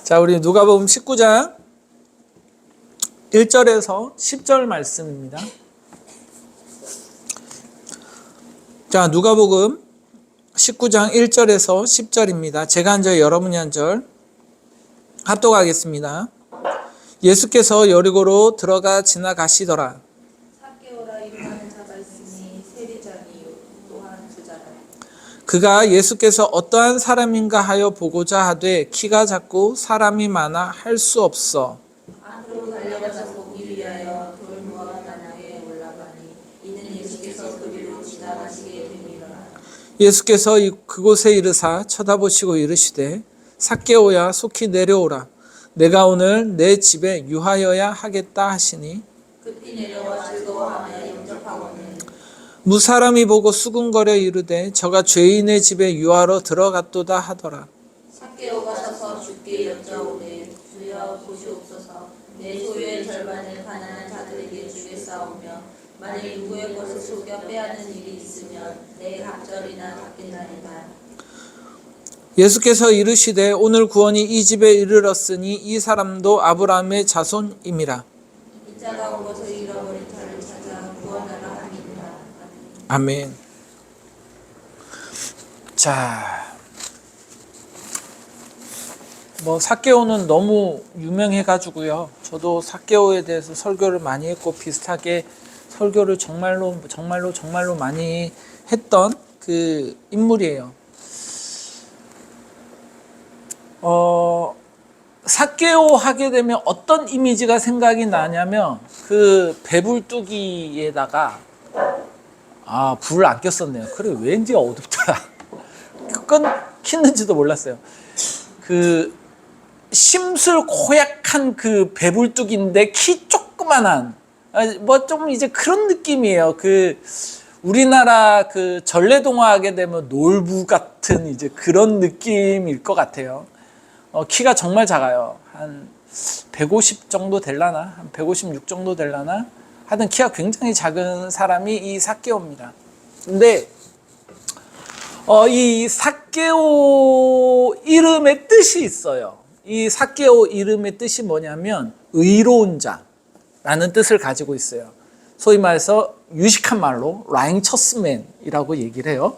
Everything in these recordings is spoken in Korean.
자, 우리 누가복음 19장 1절에서 10절 말씀입니다. 자, 누가복음 19장 1절에서 10절입니다. 제가 한 절, 여러분이 한 절 합독하겠습니다. 예수께서 여리고로 들어가 지나가시더라. 삭개오라 이름하는 자가 있으니 세리장이 또한 부자라. 그가 예수께서 어떠한 사람인가 하여 보고자 하되 키가 작고 사람이 많아 할 수 없어 앞으로 달려가서 보기 위하여 돌무와 나무에 올라가니 이는 예수께서 그리로 지나가시게 됨이라. 예수께서 그곳에 이르사 쳐다보시고 이르시되 삭개오야 속히 내려오라. 내가 오늘 내 집에 유하여야 하겠다 하시니 급히 내려와 즐거워하며 영접하고는 무사람이 보고 수군거려 이르되 저가 죄인의 집에 유하러 들어갔도다 하더라. 삭개오가 서서 주께 여짜오되 주여 보시옵소서 내 소유의 절반을 가난한 자들에게 주겠사오며 만일 누구의 것을 속여 빼앗는 일이 있으면 내 갑절이나 갚겠나이다. 예수께서 이르시되 오늘 구원이 이 집에 이르렀으니 이 사람도 아브라함의 자손임이라. 이 자가 온 것을 잃어버린 자를 찾아 구원하라 함이니라. 아멘. 자, 삭개오는 너무 유명해가지고요. 저도 삭개오에 대해서 설교를 많이 했고 비슷하게 설교를 정말로 많이 했던 그 인물이에요. 삭개오 하게 되면 어떤 이미지가 생각이 나냐면 그 배불뚝이에다가 불을 안 꼈었네요. 그래 왠지 어둡더라. 켰는지도 몰랐어요. 그 심술 고약한 그 배불뚝인데 키 조그만한 좀 이제 그런 느낌이에요. 그 우리나라 그 전래동화 하게 되면 놀부 같은 이제 그런 느낌일 것 같아요. 키가 정말 작아요. 한 150 정도 될라나? 한 156 정도 될라나? 하여튼 키가 굉장히 작은 사람이 이 삭개오입니다. 근데 이 삭개오 이름의 뜻이 있어요. 이 삭개오 이름의 뜻이 뭐냐면 의로운 자라는 뜻을 가지고 있어요. 소위 말해서 유식한 말로 라잉처스맨이라고 얘기를 해요.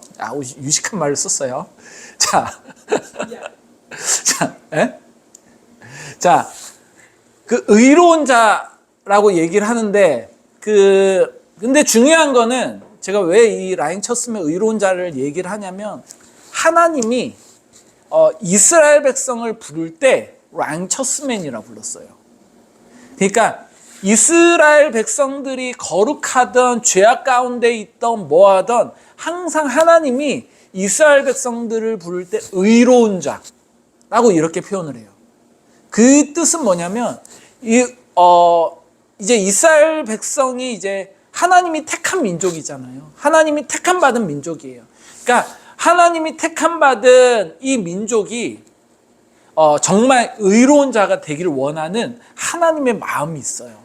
유식한 말을 썼어요. 자, 그 의로운 자라고 얘기를 하는데 근데 중요한 거는 제가 왜 이 라잉처스맨 의로운 자를 얘기를 하냐면 하나님이 이스라엘 백성을 부를 때 라잉처스맨이라고 불렀어요. 그러니까 이스라엘 백성들이 거룩하던 죄악 가운데 있던 뭐하던 항상 하나님이 이스라엘 백성들을 부를 때 의로운 자라고 이렇게 표현을 해요. 그 뜻은 뭐냐면 이제 이스라엘 백성이 이제 하나님이 택한 민족이잖아요. 하나님이 택한 받은 민족이에요. 그러니까 하나님이 택한 받은 이 민족이 정말 의로운 자가 되기를 원하는 하나님의 마음이 있어요.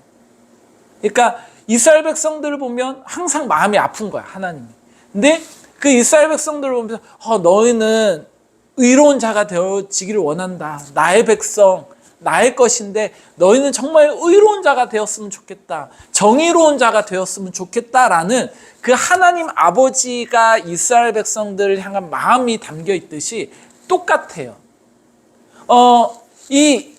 그러니까 이스라엘 백성들을 보면 항상 마음이 아픈 거야, 하나님이. 근데 그 이스라엘 백성들을 보면서 너희는 의로운 자가 되어지기를 원한다. 나의 백성, 나의 것인데 너희는 정말 의로운 자가 되었으면 좋겠다. 정의로운 자가 되었으면 좋겠다라는 그 하나님 아버지가 이스라엘 백성들을 향한 마음이 담겨 있듯이 똑같아요. 이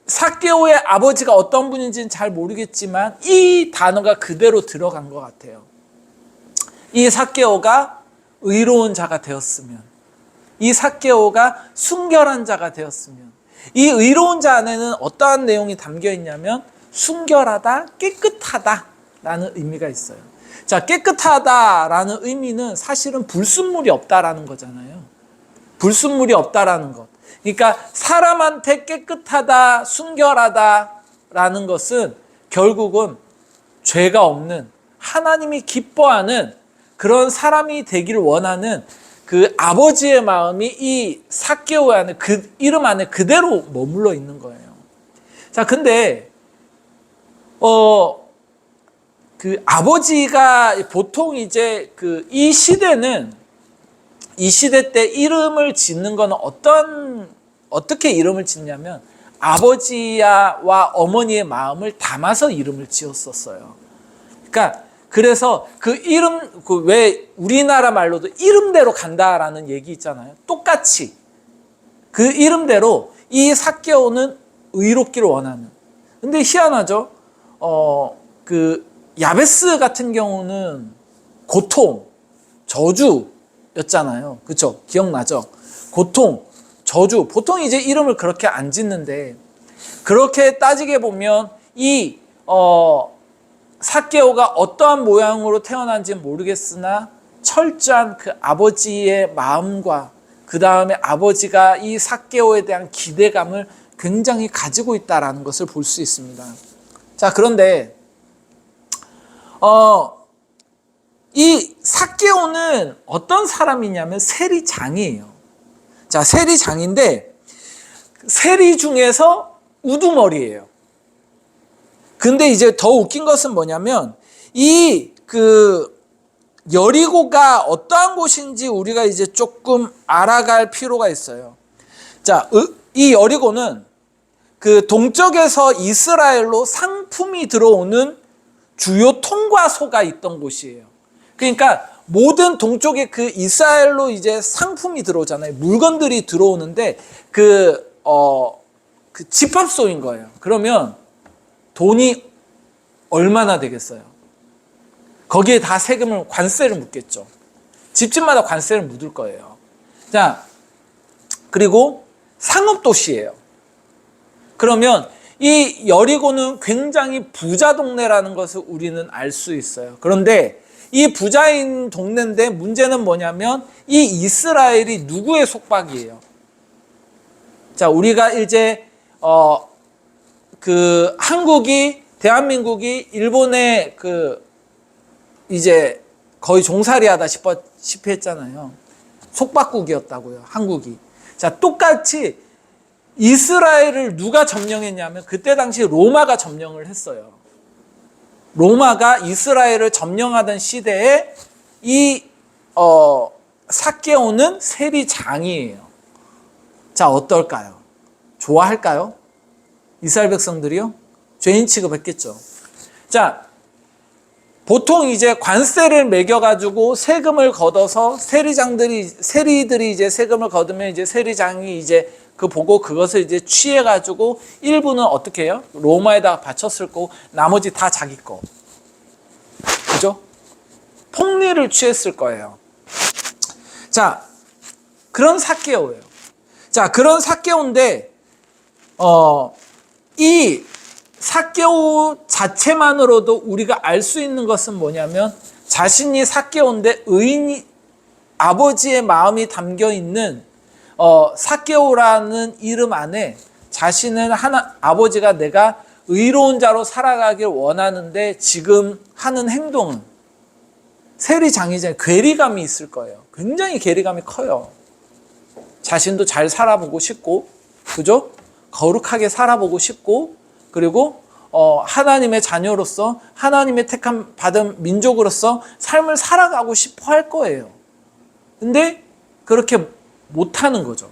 삭개오의 아버지가 어떤 분인지는 잘 모르겠지만 이 단어가 그대로 들어간 것 같아요. 이 삭개오가 의로운 자가 되었으면, 이 삭개오가 순결한 자가 되었으면, 이 의로운 자 안에는 어떠한 내용이 담겨 있냐면 순결하다, 깨끗하다라는 의미가 있어요. 자, 깨끗하다라는 의미는 사실은 불순물이 없다라는 거잖아요. 불순물이 없다라는 것. 그러니까 사람한테 깨끗하다, 순결하다라는 것은 결국은 죄가 없는 하나님이 기뻐하는 그런 사람이 되기를 원하는 그 아버지의 마음이 이 삭개오 안에 그 이름 안에 그대로 머물러 있는 거예요. 자, 근데 그 아버지가 보통 이제 그 이 시대는 이 시대 때 이름을 짓는 거는 어떻게 이름을 짓냐면 아버지와 어머니의 마음을 담아서 이름을 지었었어요. 그러니까 그래서 그 이름, 왜 우리나라 말로도 이름대로 간다라는 얘기 있잖아요. 똑같이 그 이름대로 이 삭개오는 의롭기를 원하는. 근데 희한하죠. 그 야베스 같은 경우는 고통, 저주였잖아요. 그렇죠? 기억나죠? 고통, 저주. 보통 이제 이름을 그렇게 안 짓는데 그렇게 따지게 보면 이 삭개오가 어떠한 모양으로 태어난지는 모르겠으나 철저한 그 아버지의 마음과 그 다음에 아버지가 이 삭개오에 대한 기대감을 굉장히 가지고 있다는 것을 볼 수 있습니다. 자, 그런데 이 삭개오는 어떤 사람이냐면 세리장이에요. 자, 세리장인데 세리 중에서 우두머리예요. 근데 이제 더 웃긴 것은 뭐냐면 여리고가 어떠한 곳인지 우리가 이제 조금 알아갈 필요가 있어요. 자, 이 여리고는 그 동쪽에서 이스라엘로 상품이 들어오는 주요 통과소가 있던 곳이에요. 그러니까 모든 동쪽에 그 이스라엘로 이제 상품이 들어오잖아요. 물건들이 들어오는데 그 집합소인 거예요. 그러면 돈이 얼마나 되겠어요? 거기에 다 세금을, 관세를 묻겠죠. 집집마다 관세를 묻을 거예요. 자, 그리고 상업도시예요. 그러면 이 여리고는 굉장히 부자 동네라는 것을 우리는 알 수 있어요. 그런데 이 부자인 동네인데 문제는 뭐냐면 이 이스라엘이 누구의 속박이에요? 자, 우리가 이제 대한민국이 일본에 이제 거의 종살이 하다시피 했잖아요. 속박국이었다고요, 한국이. 자, 똑같이 이스라엘을 누가 점령했냐면 그때 당시 로마가 점령을 했어요. 로마가 이스라엘을 점령하던 시대에 이 삭개오는 세리장이에요. 자, 어떨까요? 좋아할까요? 이스라엘 백성들이요? 죄인 취급했겠죠. 자, 보통 이제 관세를 매겨가지고 세금을 걷어서 세리들이 이제 세금을 거두면 이제 세리장이 이제 보고 그것을 이제 취해가지고 일부는 어떻게 해요? 로마에다가 바쳤을 거고 나머지 다 자기 거. 그죠? 폭리를 취했을 거예요. 자, 그런 삭개오예요. 자, 그런 삭개오인데, 이 삭개오 자체만으로도 우리가 알 수 있는 것은 뭐냐면 자신이 삭개오인데 아버지의 마음이 담겨 있는 삭개오라는 이름 안에 자신은 아버지가 내가 의로운 자로 살아가길 원하는데 지금 하는 행동은 세리장이잖아요. 괴리감이 있을 거예요. 굉장히 괴리감이 커요. 자신도 잘 살아보고 싶고, 그죠? 거룩하게 살아보고 싶고, 그리고 하나님의 자녀로서 하나님의 택함 받은 민족으로서 삶을 살아가고 싶어 할 거예요. 근데 그렇게 못하는 거죠.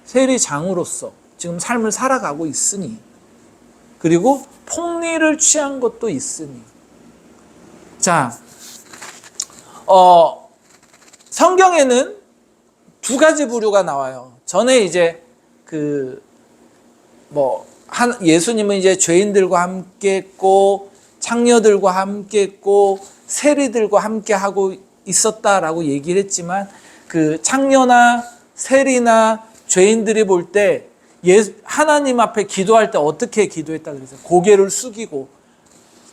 세리장으로서 지금 삶을 살아가고 있으니, 그리고 폭리를 취한 것도 있으니. 자, 성경에는 두 가지 부류가 나와요. 전에 이제 예수님은 이제 죄인들과 함께 했고, 창녀들과 함께 했고, 세리들과 함께 하고 있었다라고 얘기를 했지만, 그 창녀나 세리나 죄인들이 볼 때 하나님 앞에 기도할 때 어떻게 기도했다 그랬어요? 고개를 숙이고,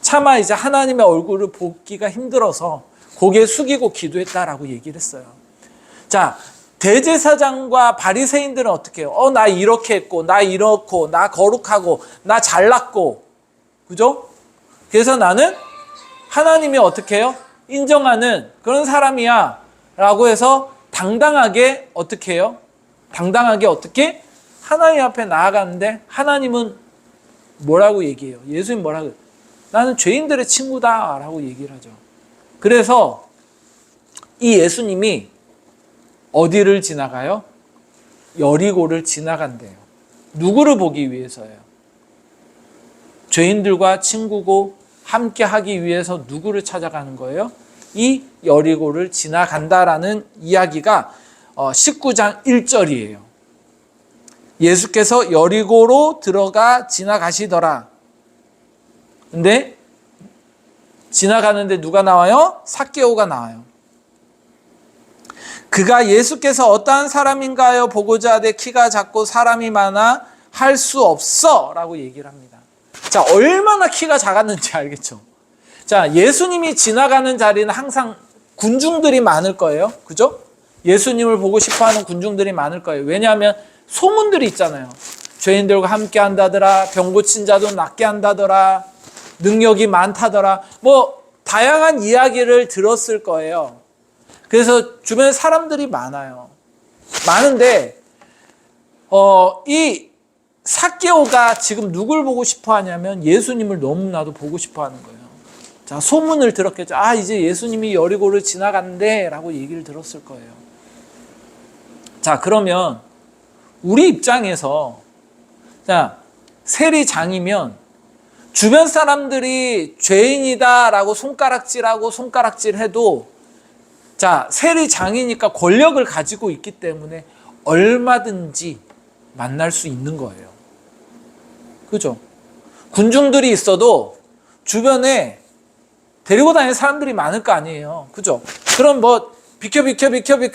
차마 이제 하나님의 얼굴을 보기가 힘들어서 고개 숙이고 기도했다라고 얘기를 했어요. 자, 대제사장과 바리새인들은 어떻게 해요? 나 이렇게 했고, 나 이렇고, 나 거룩하고, 나 잘났고, 그죠? 그래서 나는 하나님이 어떻게 해요? 인정하는 그런 사람이야 라고 해서 당당하게 어떻게 해요? 당당하게 어떻게? 하나님 앞에 나아가는데 하나님은 뭐라고 얘기해요? 예수님 뭐라고 해요? 나는 죄인들의 친구다 라고 얘기를 하죠. 그래서 이 예수님이 어디를 지나가요? 여리고를 지나간대요. 누구를 보기 위해서요? 죄인들과 친구고 함께 하기 위해서 누구를 찾아가는 거예요? 이 여리고를 지나간다라는 이야기가 19장 1절이에요. 예수께서 여리고로 들어가 지나가시더라. 근데 지나가는데 누가 나와요? 삭개오가 나와요. 그가 예수께서 어떠한 사람인가요? 보고자 하되 키가 작고 사람이 많아 할 수 없어 라고 얘기를 합니다. 자, 얼마나 키가 작았는지 알겠죠? 자, 예수님이 지나가는 자리는 항상 군중들이 많을 거예요. 그죠? 예수님을 보고 싶어하는 군중들이 많을 거예요. 왜냐하면 소문들이 있잖아요. 죄인들과 함께 한다더라, 병 고친 자도 낫게 한다더라, 능력이 많다더라, 뭐 다양한 이야기를 들었을 거예요. 그래서 주변에 사람들이 많아요. 많은데 이 삭개오가 지금 누굴 보고 싶어 하냐면 예수님을 너무나도 보고 싶어 하는 거예요. 자, 소문을 들었겠죠. 아, 이제 예수님이 여리고를 지나간대 라고 얘기를 들었을 거예요. 자, 그러면 우리 입장에서 자, 세리장이면 주변 사람들이 죄인이다 라고 손가락질하고 손가락질해도 자, 세리장이니까 권력을 가지고 있기 때문에 얼마든지 만날 수 있는 거예요. 그죠? 군중들이 있어도 주변에 데리고 다니는 사람들이 많을 거 아니에요. 그죠? 그럼 뭐 비켜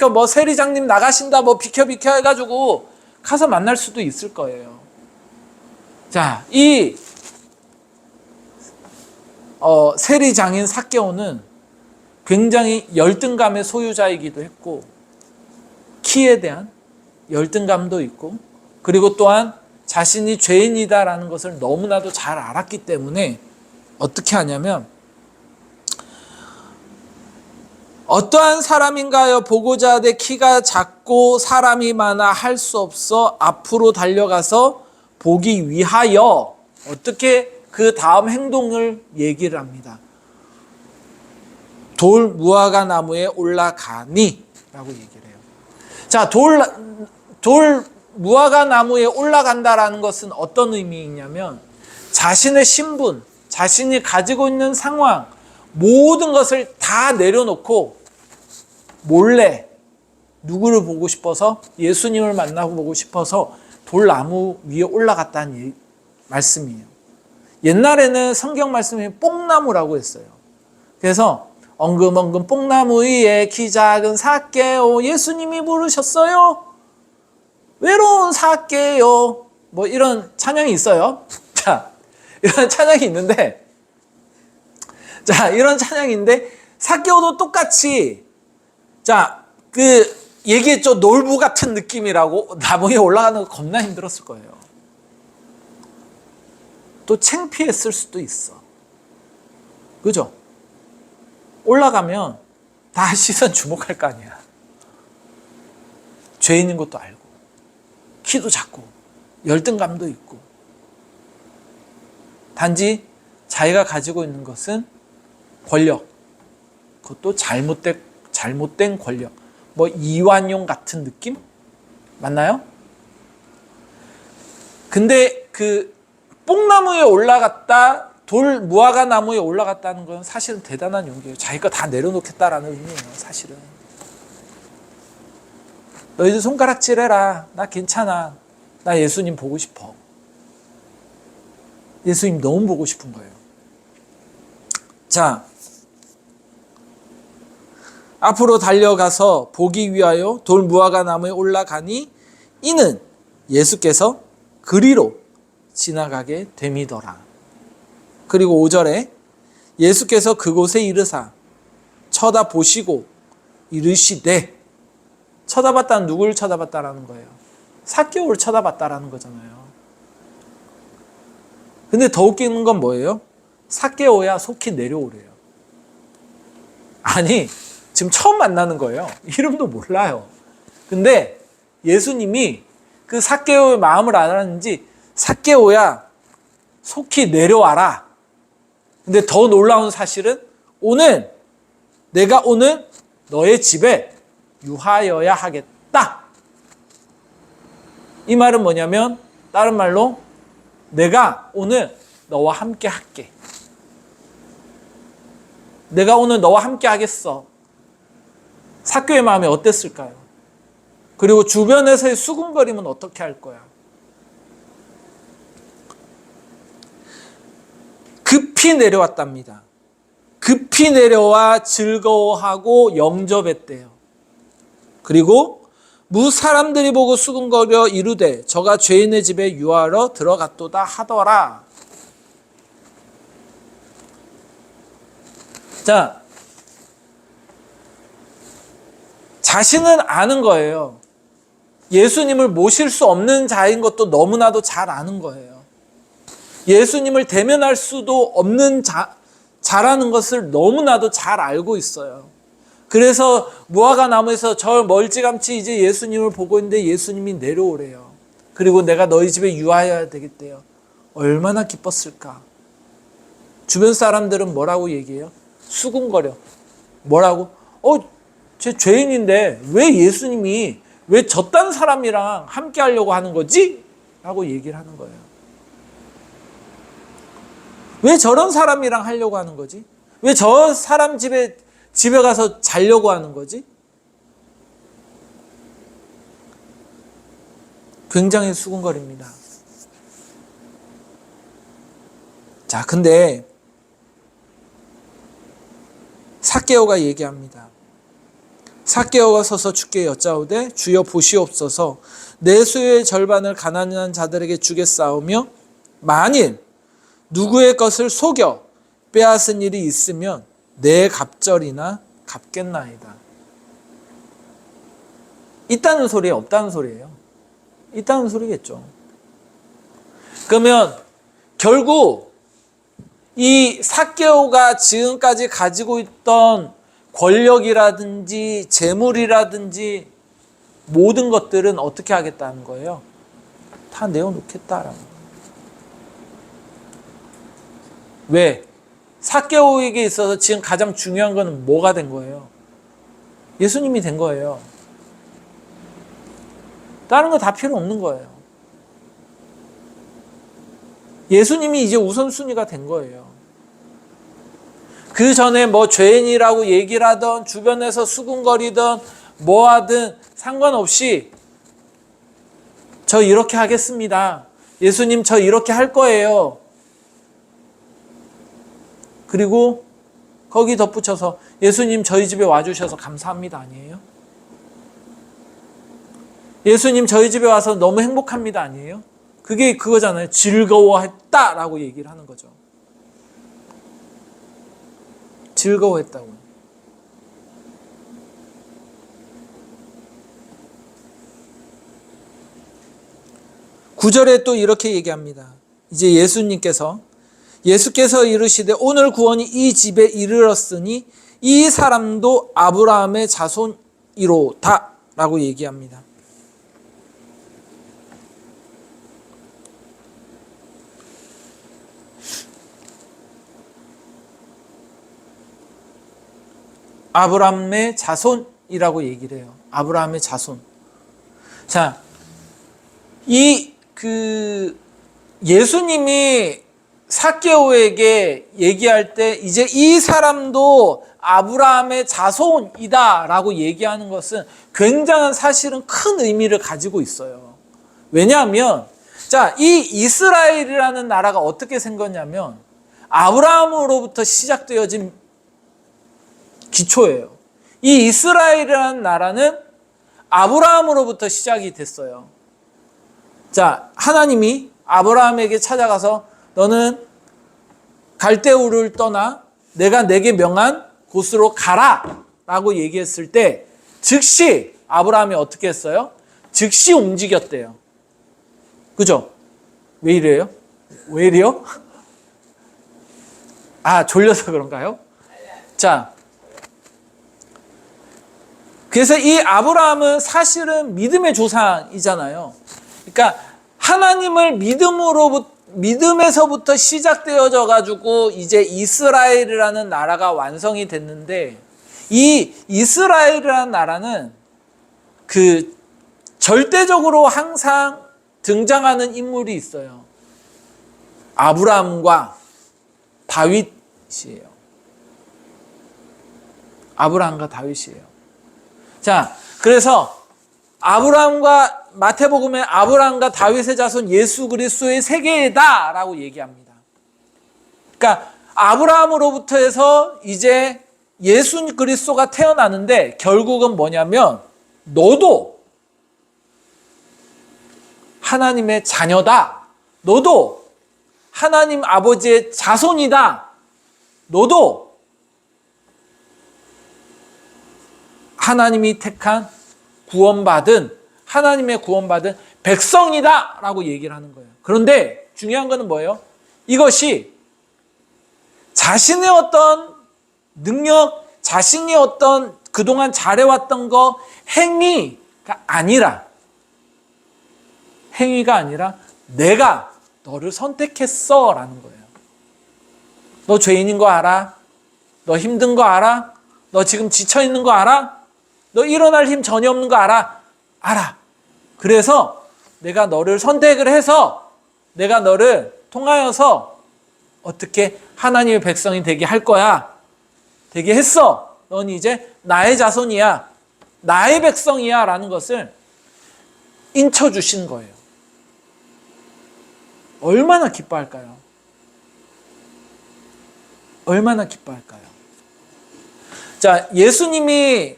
뭐 세리장님 나가신다 뭐 비켜 해가지고 가서 만날 수도 있을 거예요. 자, 이 세리장인 삭개오는 굉장히 열등감의 소유자이기도 했고 키에 대한 열등감도 있고 그리고 또한 자신이 죄인이다라는 것을 너무나도 잘 알았기 때문에 어떻게 하냐면 어떠한 사람인가요? 보고자 하되 키가 작고 사람이 많아 할 수 없어 앞으로 달려가서 보기 위하여 어떻게 그 다음 행동을 얘기를 합니다. 돌 무화과 나무에 올라가니 라고 얘기를 해요. 자, 돌 무화과 나무에 올라간다라는 것은 어떤 의미이냐면 자신의 신분, 자신이 가지고 있는 상황 모든 것을 다 내려놓고 몰래 누구를 보고 싶어서 예수님을 만나고 보고 싶어서 돌나무 위에 올라갔다는 말씀이에요. 옛날에는 성경 말씀이 뽕나무라고 했어요. 그래서 엉금엉금 뽕나무 위에 키 작은 삭개오 예수님이 부르셨어요. 외로운 삭개오 뭐 이런 찬양이 있어요. 자, 이런 찬양이 있는데 자, 이런 찬양인데 삭개오도 똑같이 자, 그 얘기했죠. 놀부 같은 느낌이라고 나무에 올라가는 거 겁나 힘들었을 거예요. 또 창피했을 수도 있어. 그죠? 올라가면 다 시선 주목할 거 아니야. 죄인인 것도 알고 키도 작고 열등감도 있고 단지 자기가 가지고 있는 것은 권력, 그것도 잘못된 권력, 뭐 이완용 같은 느낌? 맞나요? 근데 그 뽕나무에 올라갔다 돌 무화과 나무에 올라갔다는 건 사실은 대단한 용기예요. 자기가 다 내려놓겠다라는 의미예요. 사실은 너희들 손가락질해라. 나 괜찮아. 나 예수님 보고 싶어. 예수님 너무 보고 싶은 거예요. 자, 앞으로 달려가서 보기 위하여 돌 무화과 나무에 올라가니 이는 예수께서 그리로 지나가게 됨이더라. 그리고 5절에 예수께서 그곳에 이르사 쳐다보시고 이르시되 쳐다봤다는 누구를 쳐다봤다라는 거예요? 삭개오를 쳐다봤다라는 거잖아요. 근데 더 웃기는 건 뭐예요? 삭개오야 속히 내려오래요. 아니 지금 처음 만나는 거예요. 이름도 몰라요. 근데 예수님이 그 삭개오의 마음을 알았는지 삭개오야 속히 내려와라. 근데 더 놀라운 사실은 내가 오늘 너의 집에 유하여야 하겠다. 이 말은 뭐냐면 다른 말로 내가 오늘 너와 함께 할게. 내가 오늘 너와 함께 하겠어. 삭개오의 마음이 어땠을까요? 그리고 주변에서의 수군거림은 어떻게 할 거야? 급히 내려왔답니다. 급히 내려와 즐거워하고 영접했대요. 그리고 무 사람들이 보고 수군거려 이르되 저가 죄인의 집에 유하러 들어갔도다 하더라. 자, 자신은 아는 거예요. 예수님을 모실 수 없는 자인 것도 너무나도 잘 아는 거예요. 예수님을 대면할 수도 없는 자라는 것을 너무나도 잘 알고 있어요. 그래서 무화과 나무에서 저 멀찌감치 이제 예수님을 보고 있는데 예수님이 내려오래요. 그리고 내가 너희 집에 유하여야 되겠대요. 얼마나 기뻤을까. 주변 사람들은 뭐라고 얘기해요? 수군거려. 뭐라고? 쟤 죄인인데 왜 예수님이 왜 저딴 사람이랑 함께 하려고 하는 거지? 라고 얘기를 하는 거예요. 왜 저런 사람이랑 하려고 하는 거지? 왜 저 사람 집에 가서 자려고 하는 거지? 굉장히 수군거립니다. 자, 근데 삭개오가 얘기합니다. 삭개오가 서서 주께 여짜오되 주여 보시옵소서 내 소유의 절반을 가난한 자들에게 주겠사오며 만일 누구의 것을 속여 빼앗은 일이 있으면 내 갑절이나 갚겠나이다. 있다는 소리예요? 없다는 소리예요? 있다는 소리겠죠. 그러면 결국 이 삭개오가 지금까지 가지고 있던 권력이라든지 재물이라든지 모든 것들은 어떻게 하겠다는 거예요? 다 내어놓겠다라고. 왜? 삭개오에게 있어서 지금 가장 중요한 것은 뭐가 된 거예요? 예수님이 된 거예요. 다른 거 다 필요 없는 거예요. 예수님이 이제 우선순위가 된 거예요. 그 전에 뭐 죄인이라고 얘기를 하던 주변에서 수군거리던 뭐 하든 상관없이 저 이렇게 하겠습니다. 예수님 저 이렇게 할 거예요. 그리고 거기 덧붙여서 예수님 저희 집에 와주셔서 감사합니다 아니에요? 예수님 저희 집에 와서 너무 행복합니다 아니에요? 그게 그거잖아요. 즐거워했다라고 얘기를 하는 거죠. 즐거워했다고. 9절에 또 이렇게 얘기합니다. 이제 예수께서 이르시되 오늘 구원이 이 집에 이르렀으니 이 사람도 아브라함의 자손이로다 라고 얘기합니다. 아브라함의 자손이라고 얘기를 해요. 아브라함의 자손. 자, 예수님이 삭개오에게 얘기할 때 이제 이 사람도 아브라함의 자손이다 라고 얘기하는 것은 굉장한 사실은 큰 의미를 가지고 있어요. 왜냐하면 자, 이 이스라엘이라는 나라가 어떻게 생겼냐면 아브라함으로부터 시작되어진 기초예요. 이 이스라엘이라는 나라는 아브라함으로부터 시작이 됐어요. 자, 하나님이 아브라함에게 찾아가서 너는 갈대우를 떠나 내가 내게 명한 곳으로 가라 라고 얘기했을 때 즉시 아브라함이 어떻게 했어요? 즉시 움직였대요. 그죠? 왜 이래요? 왜 이래요? 아, 졸려서 그런가요? 자, 그래서 이 아브라함은 사실은 믿음의 조상이잖아요. 그러니까 하나님을 믿음에서부터 시작되어져 가지고 이제 이스라엘이라는 나라가 완성이 됐는데 이 이스라엘이라는 나라는 그 절대적으로 항상 등장하는 인물이 있어요. 아브라함과 다윗이에요. 아브라함과 다윗이에요. 자, 그래서 아브라함과 마태복음에 아브라함과 다윗의 자손 예수 그리스도의 세계다라고 얘기합니다. 그러니까 아브라함으로부터 해서 이제 예수 그리스도가 태어나는데 결국은 뭐냐면 너도 하나님의 자녀다. 너도 하나님 아버지의 자손이다. 너도 하나님이 택한 구원받은 하나님의 구원받은 백성이다 라고 얘기를 하는 거예요. 그런데 중요한 거는 뭐예요? 이것이 자신의 어떤 능력, 자신이 어떤 그동안 잘해왔던 거 행위가 아니라 내가 너를 선택했어 라는 거예요. 너 죄인인 거 알아? 너 힘든 거 알아? 너 지금 지쳐있는 거 알아? 너 일어날 힘 전혀 없는 거 알아? 알아. 그래서 내가 너를 선택을 해서 내가 너를 통하여서 어떻게 하나님의 백성이 되게 할 거야. 되게 했어. 넌 이제 나의 자손이야. 나의 백성이야 라는 것을 인쳐주신 거예요. 얼마나 기뻐할까요? 얼마나 기뻐할까요? 자, 예수님이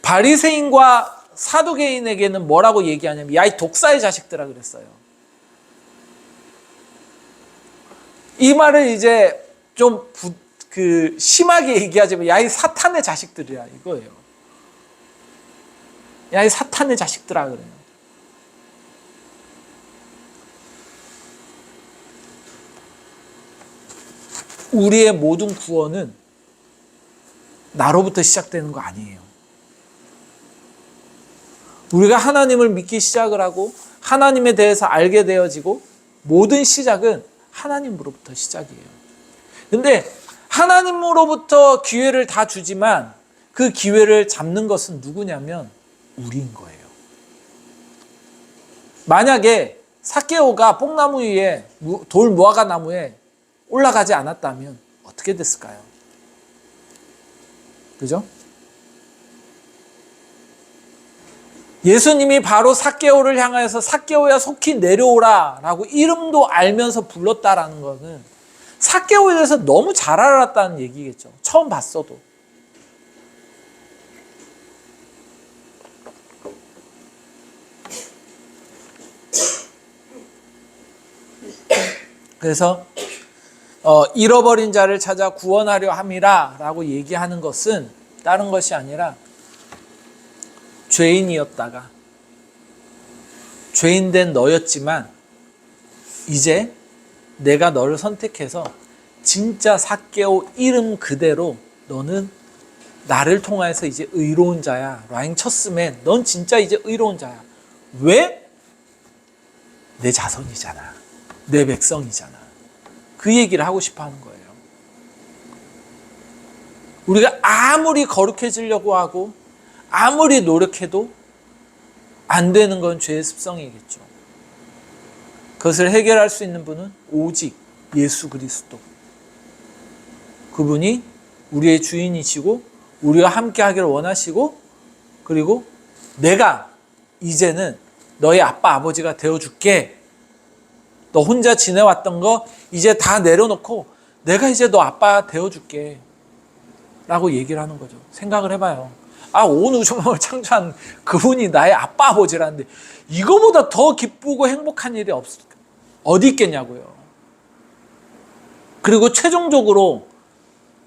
바리새인과 사두개인에게는 뭐라고 얘기하냐면 야, 이 독사의 자식들아 그랬어요. 이 말을 이제 좀 심하게 얘기하자면 야, 이 사탄의 자식들이야 이거예요. 야, 이 사탄의 자식들아 그래요. 우리의 모든 구원은 나로부터 시작되는 거 아니에요. 우리가 하나님을 믿기 시작을 하고 하나님에 대해서 알게 되어지고 모든 시작은 하나님으로부터 시작이에요. 근데 하나님으로부터 기회를 다 주지만 그 기회를 잡는 것은 누구냐면 우리인 거예요. 만약에 삭개오가 뽕나무 위에 돌 무화과 나무에 올라가지 않았다면 어떻게 됐을까요? 그죠? 예수님이 바로 삭개오를 향하여서 삭개오야 속히 내려오라 라고 이름도 알면서 불렀다라는 것은 삭개오에 대해서 너무 잘 알았다는 얘기겠죠. 처음 봤어도. 그래서 잃어버린 자를 찾아 구원하려 함이라 라고 얘기하는 것은 다른 것이 아니라 죄인이었다가 죄인된 너였지만 이제 내가 너를 선택해서 진짜 삭개오 이름 그대로 너는 나를 통해서 이제 의로운 자야. 라인 쳤으면 넌 진짜 이제 의로운 자야. 왜? 내 자손이잖아. 내 백성이잖아. 그 얘기를 하고 싶어 하는 거예요. 우리가 아무리 거룩해지려고 하고 아무리 노력해도 안 되는 건 죄의 습성이겠죠. 그것을 해결할 수 있는 분은 오직 예수 그리스도. 그분이 우리의 주인이시고 우리와 함께 하기를 원하시고 그리고 내가 이제는 너의 아빠 아버지가 되어줄게. 너 혼자 지내왔던 거 이제 다 내려놓고 내가 이제 너 아빠 되어줄게 라고 얘기를 하는 거죠. 생각을 해봐요. 온 우주만을 창조한 그분이 나의 아빠 아버지라는데 이거보다 더 기쁘고 행복한 일이 어디 있겠냐고요. 그리고 최종적으로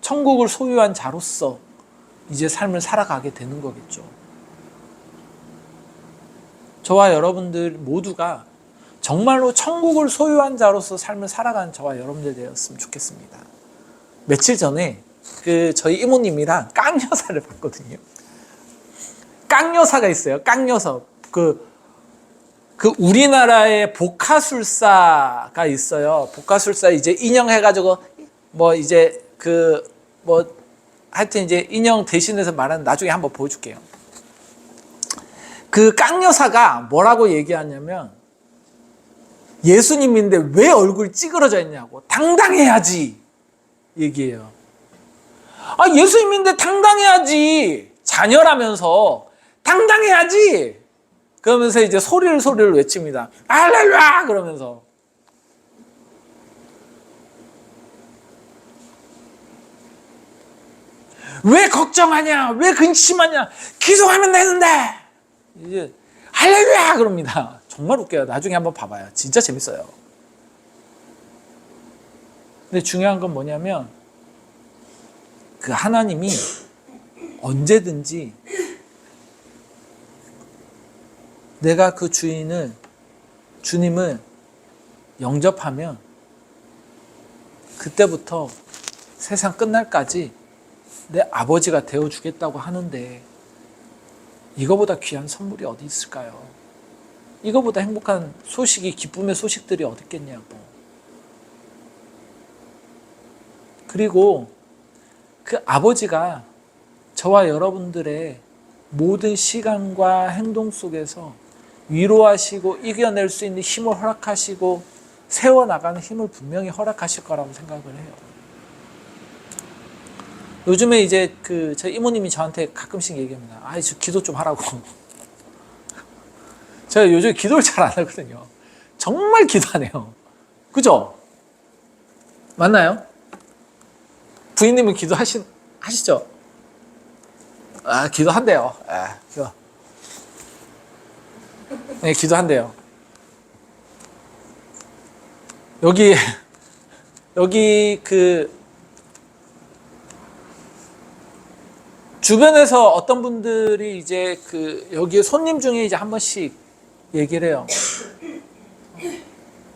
천국을 소유한 자로서 이제 삶을 살아가게 되는 거겠죠. 저와 여러분들 모두가 정말로 천국을 소유한 자로서 삶을 살아가는 저와 여러분들 되었으면 좋겠습니다. 며칠 전에 저희 이모님이랑 깡여사를 봤거든요. 깡여사가 있어요. 깡여사. 우리나라에 복화술사가 있어요. 복화술사 이제 인형 해가지고 하여튼 이제 인형 대신해서 말하는 나중에 한번 보여줄게요. 그 깡여사가 뭐라고 얘기하냐면 예수님인데 왜 얼굴 찌그러져 있냐고. 당당해야지 얘기해요. 아, 예수님인데 당당해야지. 자녀라면서 당당해야지. 그러면서 이제 소리를 외칩니다. 할렐루야 그러면서. 왜 걱정하냐? 왜 근심하냐? 기도하면 되는데. 이제 할렐루야 그럽니다. 정말 웃겨요. 나중에 한번 봐봐요. 진짜 재밌어요. 근데 중요한 건 뭐냐면 그 하나님이 언제든지 내가 그 주님을 영접하면 그때부터 세상 끝날까지 내 아버지가 되어주겠다고 하는데 이거보다 귀한 선물이 어디 있을까요? 이거보다 행복한 소식이, 기쁨의 소식들이 어디 있겠냐고. 그리고 그 아버지가 저와 여러분들의 모든 시간과 행동 속에서 위로하시고 이겨낼 수 있는 힘을 허락하시고 세워나가는 힘을 분명히 허락하실 거라고 생각을 해요. 요즘에 이제 저희 이모님이 저한테 가끔씩 얘기합니다. 아, 저 기도 좀 하라고. 제가 요즘 기도를 잘 안 하거든요. 정말 기도 안 해요. 그죠? 맞나요? 부인님은 하시죠? 아, 기도한대요. 기도. 네, 기도한대요. 여기 주변에서 어떤 분들이 이제 여기 손님 중에 이제 한 번씩 얘기를 해요.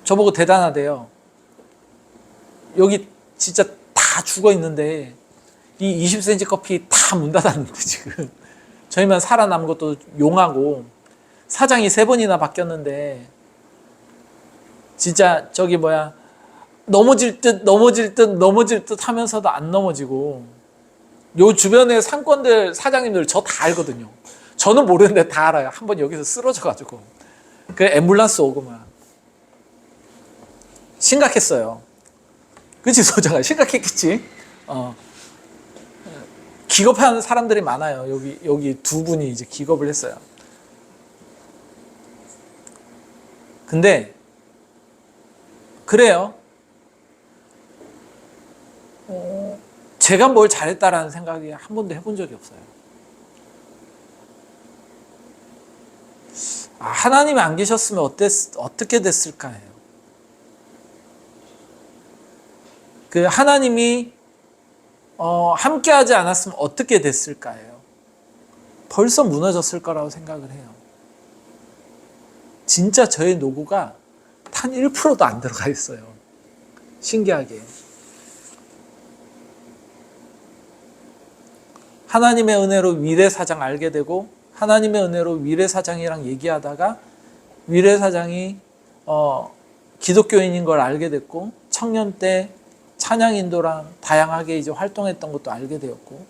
저보고 대단하대요. 여기 진짜 다 죽어 있는데 이 20cm 커피 다 문 닫았는데 지금 저희만 살아남은 것도 용하고 사장이 3번이나 바뀌었는데 진짜 넘어질 듯 하면서도 안 넘어지고 요 주변에 상권들 사장님들 저 다 알거든요. 저는 모르는데 다 알아요. 한번 여기서 쓰러져가지고 그 앰뷸런스 오고 막 심각했어요. 그치 소장아? 심각했겠지. 기겁하는 사람들이 많아요. 여기 두 분이 이제 기겁을 했어요. 근데 그래요. 제가 뭘 잘했다라는 생각이 한 번도 해본 적이 없어요. 하나님이 안 계셨으면 어떻게 됐을까 해요. 그 하나님이 함께하지 않았으면 어떻게 됐을까 해요. 벌써 무너졌을 거라고 생각을 해요. 진짜 저의 노고가 단 1%도 안 들어가 있어요. 신기하게. 하나님의 은혜로 위례사장 알게 되고 하나님의 은혜로 위례사장이랑 얘기하다가 위례사장이 기독교인인 걸 알게 됐고 청년 때 찬양 인도랑 다양하게 이제 활동했던 것도 알게 되었고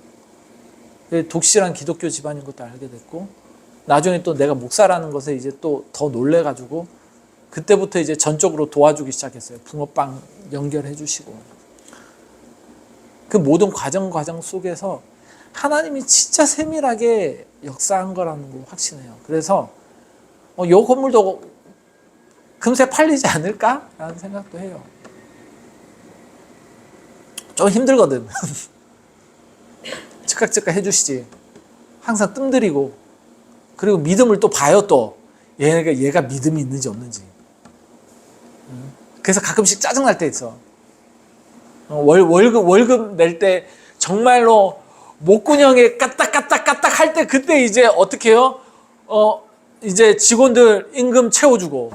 독실한 기독교 집안인 것도 알게 됐고 나중에 또 내가 목사라는 것에 이제 또 더 놀래가지고 그때부터 이제 전적으로 도와주기 시작했어요. 붕어빵 연결해 주시고 그 모든 과정 속에서 하나님이 진짜 세밀하게 역사한 거라는 걸 확신해요. 그래서 이 건물도 금세 팔리지 않을까라는 생각도 해요. 좀 힘들거든. 즉각 해주시지. 항상 뜸들이고 그리고 믿음을 또 봐요. 또 얘가 믿음이 있는지 없는지. 그래서 가끔씩 짜증날 때 있어. 월급 낼 때 정말로 목구멍에 까딱까딱 할 때 그때 이제 어떻게 해요? 이제 직원들 임금 채워주고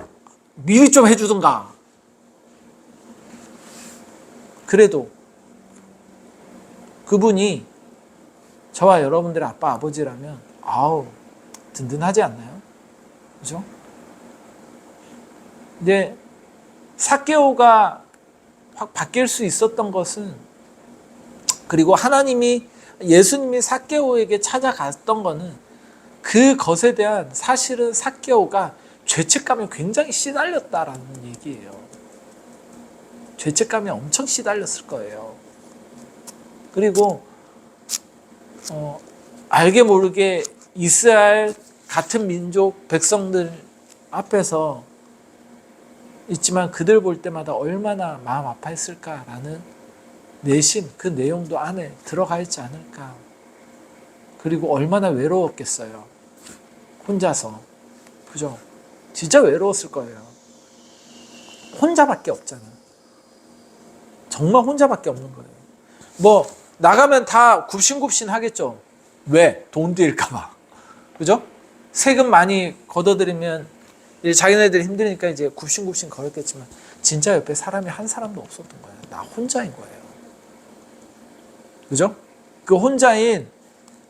미리 좀 해주든가. 그래도 그분이 저와 여러분들의 아빠 아버지라면 든든하지 않나요? 그죠? 근데 삭개오가 확 바뀔 수 있었던 것은 그리고 하나님이 예수님이 삭개오에게 찾아갔던 거는 그것에 대한 사실은 삭개오가 죄책감에 굉장히 시달렸다라는 얘기예요. 죄책감에 엄청 시달렸을 거예요. 그리고 알게 모르게 이스라엘 같은 민족 백성들 앞에서 있지만 그들 볼 때마다 얼마나 마음 아파했을까라는 내심 그 내용도 안에 들어가 있지 않을까. 그리고 얼마나 외로웠겠어요. 혼자서. 그죠? 진짜 외로웠을 거예요. 혼자밖에 없잖아. 정말 혼자밖에 없는 거예요. 뭐 나가면 다 굽신굽신 하겠죠. 왜? 돈 들일까 봐. 그죠? 세금 많이 걷어들이면 자기네들이 힘드니까 이제 굽신굽신 걸었겠지만 진짜 옆에 사람이 한 사람도 없었던 거예요. 나 혼자인 거예요. 그죠? 그 혼자인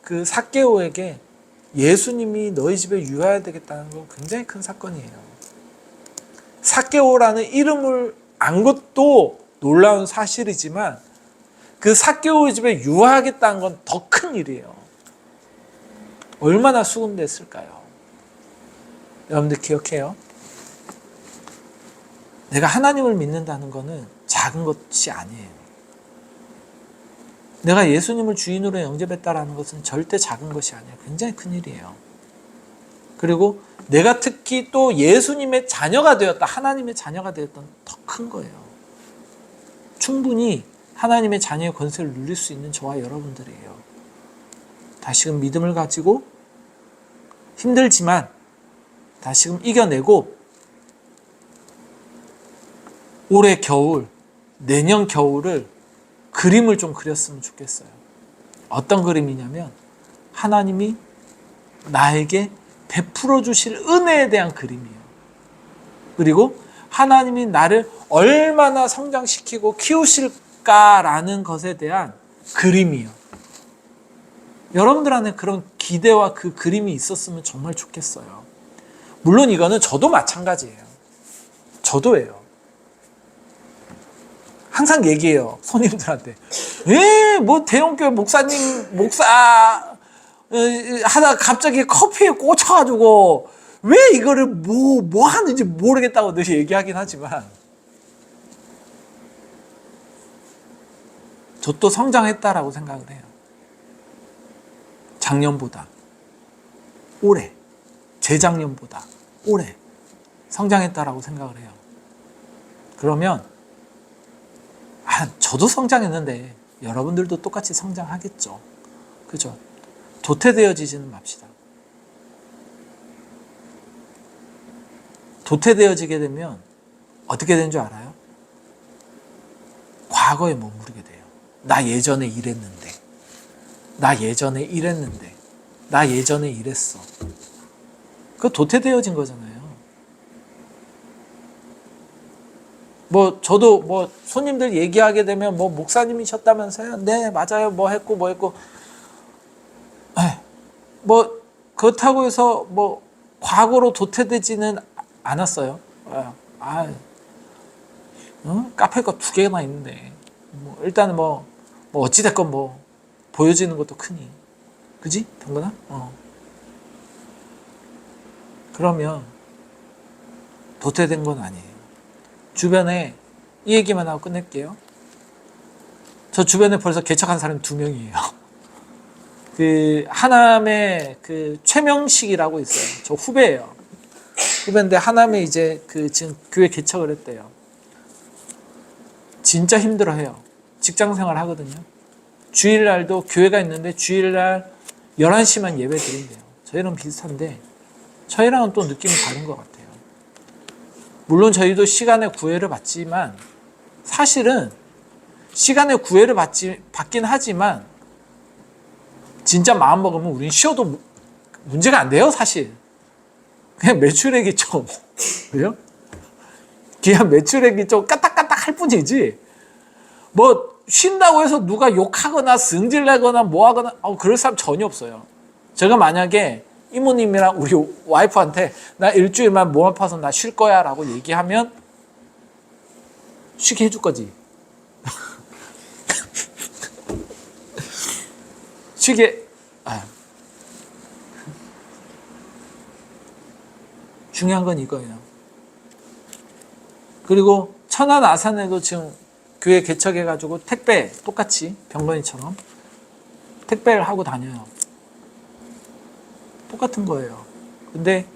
그 삭개오에게 예수님이 너희 집에 유하야 되겠다는 건 굉장히 큰 사건이에요. 삭개오라는 이름을 안 것도 놀라운 사실이지만 그 삭개오 집에 유하하겠다는 건 더 큰 일이에요. 얼마나 수금됐을까요? 여러분들 기억해요. 내가 하나님을 믿는다는 것은 작은 것이 아니에요. 내가 예수님을 주인으로 영접했다는 것은 절대 작은 것이 아니에요. 굉장히 큰 일이에요. 그리고 내가 특히 또 예수님의 자녀가 되었다, 하나님의 자녀가 되었던 더 큰 거예요. 충분히 하나님의 자녀의 권세를 누릴 수 있는 저와 여러분들이에요. 다시금 믿음을 가지고 힘들지만 다시금 이겨내고 올해 겨울, 내년 겨울을 그림을 좀 그렸으면 좋겠어요. 어떤 그림이냐면 하나님이 나에게 베풀어 주실 은혜에 대한 그림이에요. 그리고 하나님이 나를 얼마나 성장시키고 키우실까라는 것에 대한 그림이에요. 여러분들 안에 그런 기대와 그 그림이 있었으면 정말 좋겠어요. 물론 이거는 저도 마찬가지예요. 저도예요. 항상 얘기해요. 손님들한테. 뭐 대형교회 목사 하다가 갑자기 커피에 꽂혀가지고 왜 이거를 뭐 하는지 모르겠다고 늘 얘기하긴 하지만 저 또 성장했다라고 생각을 해요. 작년보다 올해, 재작년보다 올해 성장했다라고 생각을 해요. 그러면 저도 성장했는데 여러분들도 똑같이 성장하겠죠. 그죠? 도태되어지지는 맙시다. 도태되어지게 되면 어떻게 되는 줄 알아요? 과거에 머무르게 돼요. 나 예전에 이랬는데, 나 예전에 이랬는데, 나 예전에 이랬어. 그거 도태되어진 거잖아요. 저도 손님들 얘기하게 되면 목사님이셨다면서요? 네, 맞아요. 뭐 했고. 그렇다고 해서 과거로 도태되지는 않았어요. 카페가 2개나 있는데. 일단은 어찌됐건 보여지는 것도 크니. 그지? 동건아? 그러면 도태된 건 아니에요. 주변에 이 얘기만 하고 끝낼게요. 저 주변에 벌써 개척한 사람이 2명이에요. 그 하남의 그 최명식이라고 있어요. 저 후배예요. 후배인데 하남에 이제 지금 교회 개척을 했대요. 진짜 힘들어해요. 직장 생활 하거든요. 주일날도 교회가 있는데 주일날 11시만 예배 드린대요. 저희랑 비슷한데 저희랑은 또 느낌이 다른 것 같아요. 물론 저희도 시간의 구애를 받지만 사실은 시간의 구애를 받긴 하지만 진짜 마음 먹으면 우린 쉬어도 문제가 안 돼요. 사실 그냥 매출액이 좀 왜요? 그냥 매출액이 좀 까딱까딱 할 뿐이지 쉰다고 해서 누가 욕하거나 승질내거나 뭐하거나 그럴 사람 전혀 없어요. 제가 만약에 이모님이랑 우리 와이프한테 나 일주일만 몸 아파서 나 쉴 거야 라고 얘기하면 쉬게 해줄 거지. 중요한 건 이거예요. 그리고 천안 아산에도 지금 교회 개척해가지고 택배 똑같이 병건이처럼 택배를 하고 다녀요. 똑같은 거예요. 근데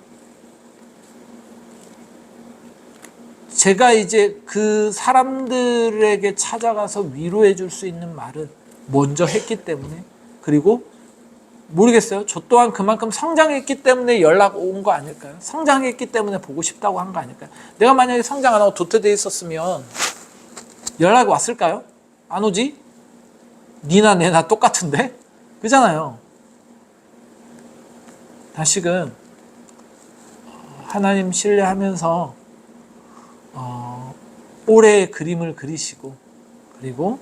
제가 이제 그 사람들에게 찾아가서 위로해 줄 수 있는 말은 먼저 했기 때문에, 그리고 모르겠어요. 저 또한 그만큼 성장했기 때문에 연락 온 거 아닐까요? 성장했기 때문에 보고 싶다고 한 거 아닐까요? 내가 만약에 성장 안 하고 도태되어 있었으면 연락이 왔을까요? 안 오지? 니나 내나 똑같은데? 그잖아요. 다시금 하나님 신뢰하면서 올해의 그림을 그리시고, 그리고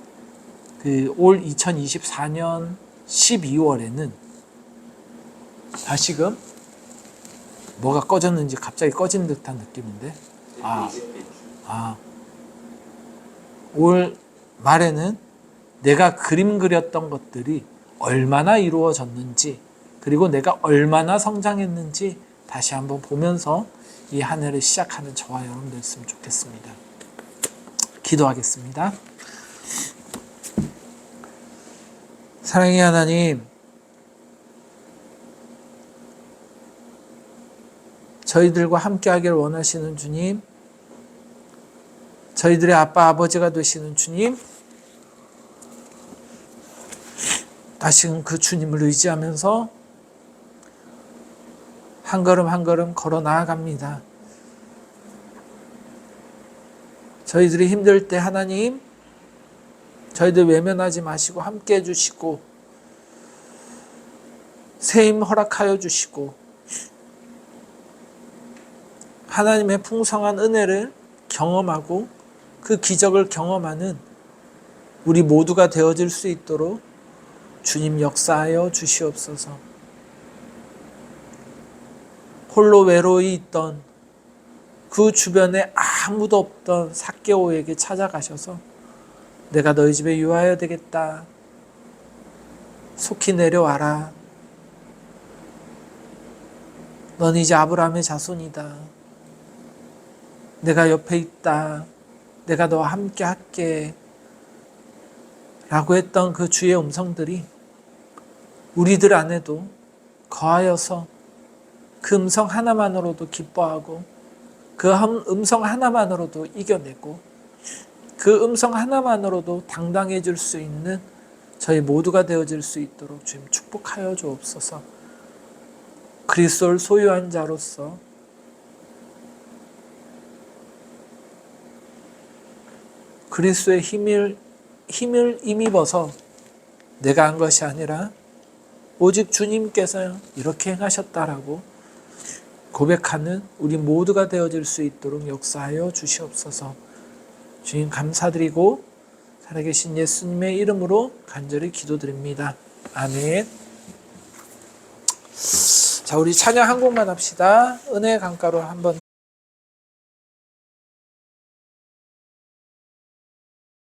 그 올 2024년 12월에는 다시금 뭐가 꺼졌는지 갑자기 꺼진 듯한 느낌인데, 올 말에는 내가 그림 그렸던 것들이 얼마나 이루어졌는지, 그리고 내가 얼마나 성장했는지 다시 한번 보면서 이 한 해를 시작하는 저와 여러분 됐으면 좋겠습니다. 기도하겠습니다. 사랑의 하나님, 저희들과 함께하기를 원하시는 주님, 저희들의 아빠 아버지가 되시는 주님, 다시금 그 주님을 의지하면서 한 걸음 한 걸음 걸어 나아갑니다. 저희들이 힘들 때 하나님, 저희들 외면하지 마시고 함께 해주시고 새 힘 허락하여 주시고 하나님의 풍성한 은혜를 경험하고 그 기적을 경험하는 우리 모두가 되어질 수 있도록 주님 역사하여 주시옵소서. 홀로 외로이 있던 그 주변에 아무도 없던 삭개오에게 찾아가셔서 내가 너희 집에 유하여야 되겠다. 속히 내려와라. 넌 이제 아브라함의 자손이다. 내가 옆에 있다. 내가 너와 함께 할게. 라고 했던 그 주의 음성들이 우리들 안에도 거하여서 그 음성 하나만으로도 기뻐하고 그 음성 하나만으로도 이겨내고 그 음성 하나만으로도 당당해질 수 있는 저희 모두가 되어질 수 있도록 주님 축복하여 주옵소서. 그리스도를 소유한 자로서 그리스도의 힘을 힘입어서 내가 한 것이 아니라 오직 주님께서 이렇게 행하셨다라고 고백하는 우리 모두가 되어질 수 있도록 역사하여 주시옵소서. 주님 감사드리고 살아계신 예수님의 이름으로 간절히 기도드립니다. 아멘. 자, 우리 찬양 한 곡만 합시다. 은혜의 강가로 한번